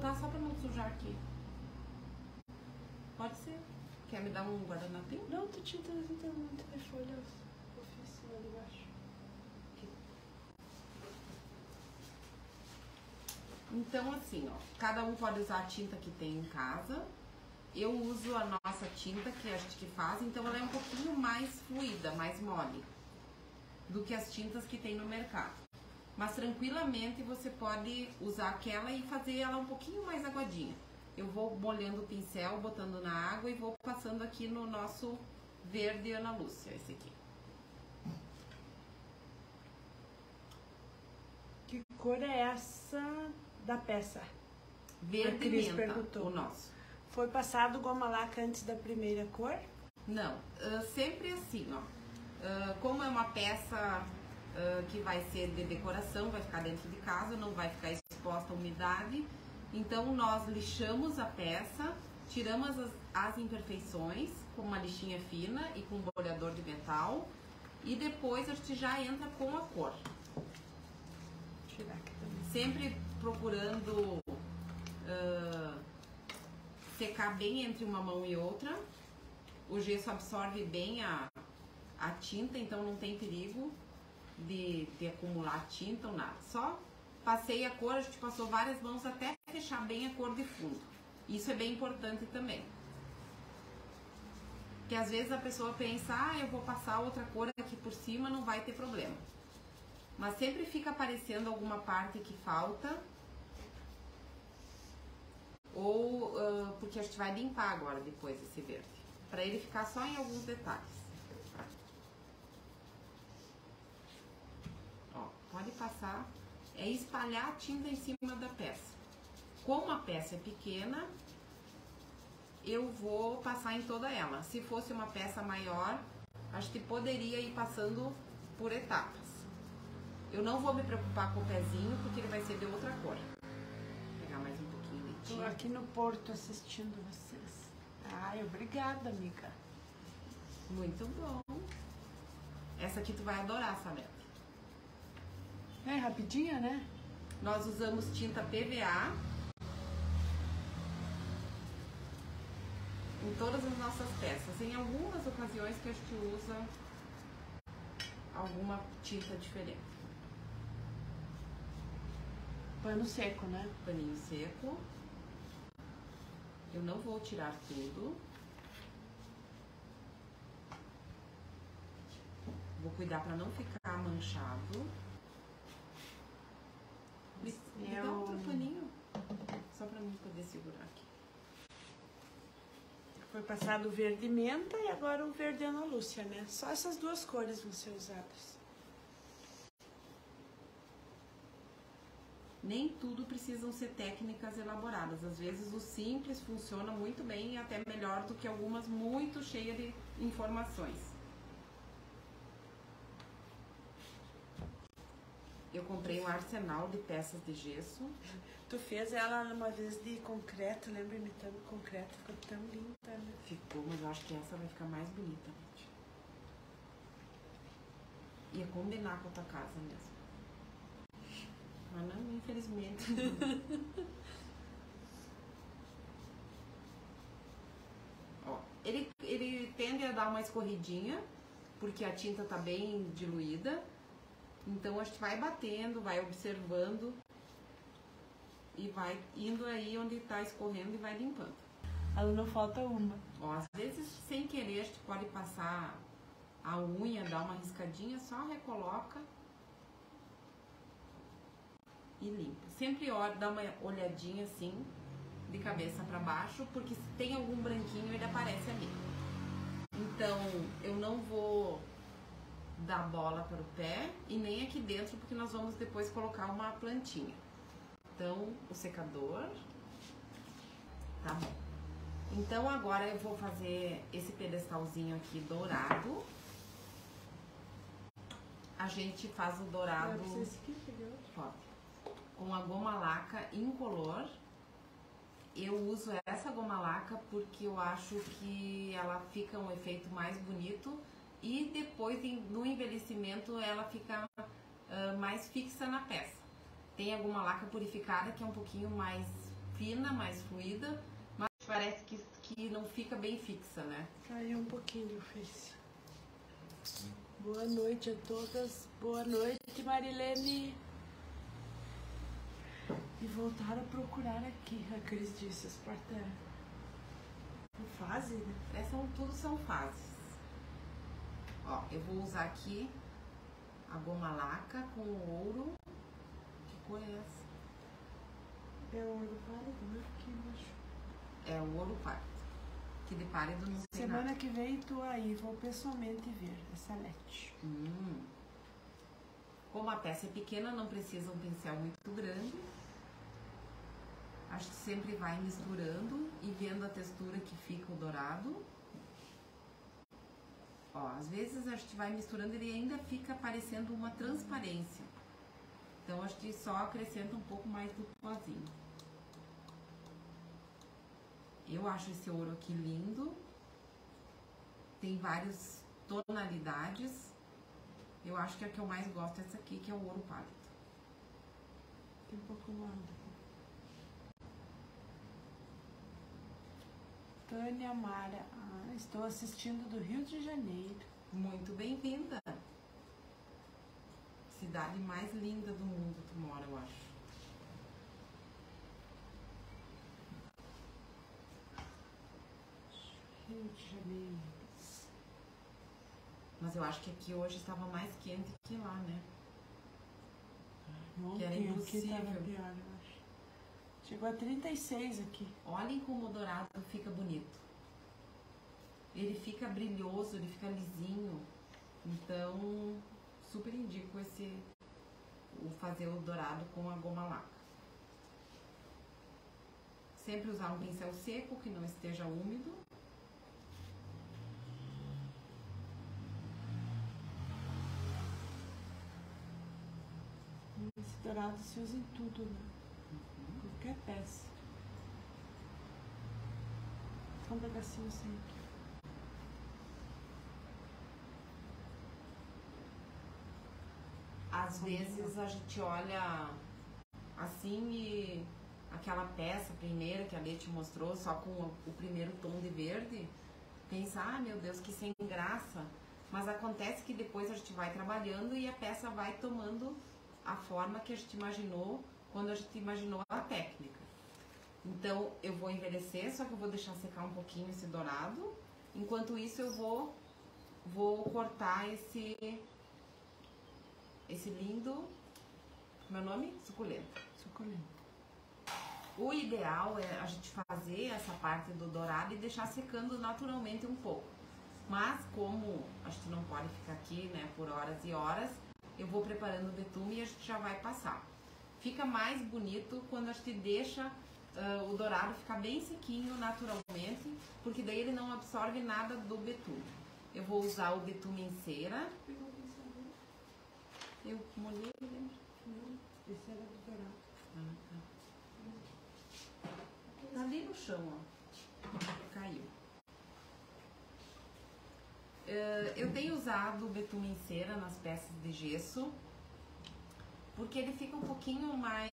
botar só pra não sujar aqui. Pode ser. Quer me dar um guardanapinho? Não, tô tentando muito de folha oficina de baixo. Aqui. Então assim, ó, cada um pode usar a tinta que tem em casa. Eu uso a nossa tinta que a gente faz, então ela é um pouquinho mais fluida, mais mole do que as tintas que tem no mercado. Mas tranquilamente você pode usar aquela e fazer ela um pouquinho mais aguadinha. Eu vou molhando o pincel, botando na água e vou passando aqui no nosso verde Ana Lúcia, esse aqui. Que cor é essa da peça? Verde menta, o nosso. Foi passado goma laca antes da primeira cor? Não, sempre assim, ó. Como é uma peça que vai ser de decoração, vai ficar dentro de casa, não vai ficar exposta à umidade. Então nós lixamos a peça, tiramos as imperfeições com uma lixinha fina e com um bolhador de metal e depois a gente já entra com a cor. Vou tirar aqui também. Sempre procurando secar bem entre uma mão e outra. O gesso absorve bem a tinta, então não tem perigo de acumular tinta ou nada. Só passei a cor, a gente passou várias mãos até fechar bem a cor de fundo. Isso é bem importante também. Porque às vezes a pessoa pensa, eu vou passar outra cor aqui por cima, não vai ter problema. Mas sempre fica aparecendo alguma parte que falta. Ou porque a gente vai limpar agora depois esse verde. Para ele ficar só em alguns detalhes. Ó, pode passar. É espalhar a tinta em cima da peça. Como a peça é pequena, eu vou passar em toda ela. Se fosse uma peça maior, acho que poderia ir passando por etapas. Eu não vou me preocupar com o pezinho, porque ele vai ser de outra cor. Vou pegar mais um pouquinho de tinta. Tô aqui no Porto assistindo vocês. Ai, obrigada, amiga. Muito bom. Essa aqui tu vai adorar, Salete. É rapidinha, né? Nós usamos tinta PVA em todas as nossas peças. Em algumas ocasiões que a gente usa alguma tinta diferente. Pano seco, né? Paninho seco. Eu não vou tirar tudo. Vou cuidar para não ficar manchado. Me dá outro paninho, só para mim poder segurar aqui. Foi passado o verde menta e agora o verde Ana Lúcia, né? Só essas duas cores vão ser usadas. Nem tudo precisam ser técnicas elaboradas. Às vezes o simples funciona muito bem e até melhor do que algumas muito cheias de informações. Eu comprei um arsenal de peças de gesso. Tu fez ela uma vez de concreto, lembra? Imitando concreto, ficou tão linda, né? Ficou, mas eu acho que essa vai ficar mais bonita, gente. Ia combinar com a tua casa mesmo. Mas não, infelizmente. Ó, ele tende a dar uma escorridinha, porque a tinta tá bem diluída. Então a gente vai batendo, vai observando e vai indo aí onde tá escorrendo e vai limpando. Ela não falta uma. Ó, às vezes sem querer a gente pode passar a unha, dar uma riscadinha, só recoloca e limpa. Sempre dá uma olhadinha assim, de cabeça para baixo, porque se tem algum branquinho ele aparece ali. Então eu não vou dar bola para o pé e nem aqui dentro, porque nós vamos depois colocar uma plantinha. Então o secador, tá bom. Então agora eu vou fazer esse pedestalzinho aqui dourado. A gente faz o dourado com a goma laca incolor. Eu uso essa goma laca porque eu acho que ela fica um efeito mais bonito e depois no envelhecimento ela fica mais fixa na peça. Tem a goma laca purificada que é um pouquinho mais fina, mais fluida, mas parece que não fica bem fixa, né? Caiu um pouquinho o Face. Boa noite a todas. Boa noite, Marilene. E voltaram a procurar aqui. A Cris disse, as portas em fase, né? Tudo são fases. Ó, eu vou usar aqui a goma laca com ouro. Que cor é essa? É o ouro pálido, né? Aqui embaixo. É o ouro pálido. Que de pálido não tem Semana nada. que vem tô aí, vou pessoalmente ver essa LED. Como a peça é pequena, não precisa um pincel muito grande. Acho que sempre vai misturando e vendo a textura que fica o dourado. Ó, às vezes a gente vai misturando e ele ainda fica parecendo uma transparência. Então acho que só acrescenta um pouco mais do pozinho. Eu acho esse ouro aqui lindo. Tem várias tonalidades. Eu acho que a que eu mais gosto é essa aqui, que é o ouro pálido. Tem um pouco mais. Tânia Mara, estou assistindo do Rio de Janeiro. Muito bem-vinda. Cidade mais linda do mundo tu mora, eu acho. Rio de Janeiro. Mas eu acho que aqui hoje estava mais quente que lá, né? Ontem Que era aqui impossível. tava pior, eu acho. Chegou a 36 aqui. Olhem como o dourado fica bonito. Ele fica brilhoso, ele fica lisinho. Então, super indico o fazer o dourado com a goma laca. Sempre usar um pincel seco, que não esteja úmido. Esse dourado se usa em tudo, né? Qualquer peça. Só um pedacinho assim aqui. Às vezes a gente olha assim e aquela peça primeira que a Lê te mostrou, só com o primeiro tom de verde, pensa, ah, meu Deus, que sem graça. Mas acontece que depois a gente vai trabalhando e a peça vai tomando a forma que a gente imaginou quando a gente imaginou a técnica. Então eu vou envelhecer, só que eu vou deixar secar um pouquinho esse dourado. Enquanto isso eu vou cortar esse lindo, meu nome? Suculento. Suculento. O ideal é a gente fazer essa parte do dourado e deixar secando naturalmente um pouco. Mas como a gente não pode ficar aqui, né, por horas e horas, eu vou preparando o betume e a gente já vai passar. Fica mais bonito quando a gente deixa o dourado ficar bem sequinho naturalmente, porque daí ele não absorve nada do betume. Eu vou usar o betume em cera. Eu molhei, lembra? Não, esse era do dourado. Tá ali no chão, ó. Caiu. Eu tenho usado o betume em cera nas peças de gesso, porque ele fica um pouquinho mais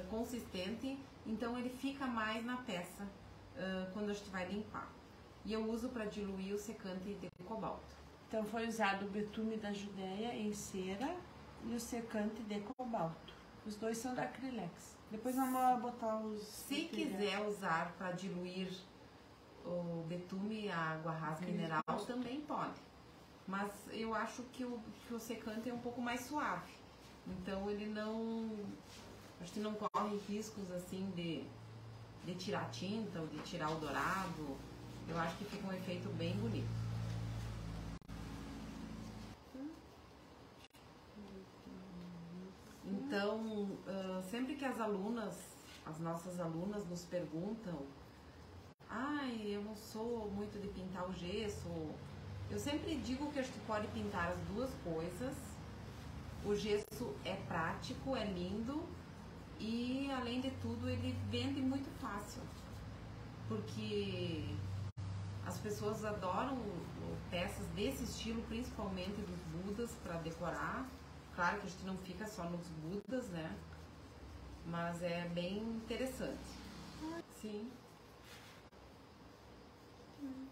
consistente, então ele fica mais na peça quando a gente vai limpar. E eu uso para diluir o secante de cobalto. Então foi usado o betume da Judéia em cera e o secante de cobalto. Os dois são da Acrylex. Depois vamos botar os... Se quiser usar para diluir o betume e a água rasa mineral, também pode. Mas eu acho que o secante é um pouco mais suave. Então ele não... Acho que não corre riscos assim de tirar tinta ou de tirar o dourado. Eu acho que fica um efeito bem bonito. Então, sempre que as nossas alunas nos perguntam, ai, eu não sou muito de pintar o gesso, eu sempre digo que a gente pode pintar as duas coisas. O gesso é prático, é lindo e, além de tudo, ele vende muito fácil, porque as pessoas adoram peças desse estilo, principalmente dos Budas, para decorar. Claro que a gente não fica só nos Budas, né? Mas é bem interessante. Sim.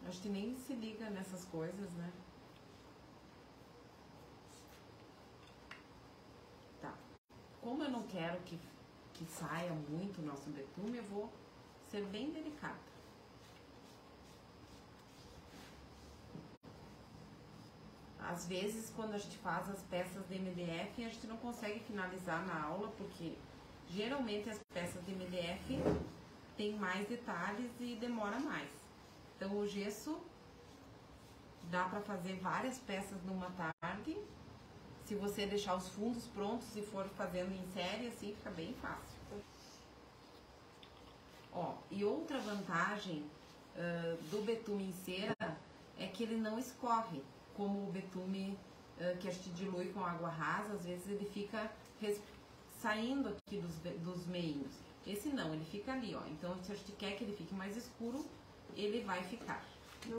Acho que nem se liga nessas coisas, né? Tá. Como eu não quero que saia muito o nosso betume, eu vou ser bem delicada. Às vezes, quando a gente faz as peças de MDF, a gente não consegue finalizar na aula, porque geralmente as peças de MDF têm mais detalhes e demora mais. Então, o gesso dá para fazer várias peças numa tarde. Se você deixar os fundos prontos e for fazendo em série, assim, fica bem fácil. Ó, e outra vantagem do betume em cera é que ele não escorre, como o betume que a gente dilui com água rasa, às vezes ele fica saindo aqui dos meinhos. Esse não, ele fica ali, ó. Então, se a gente quer que ele fique mais escuro, ele vai ficar.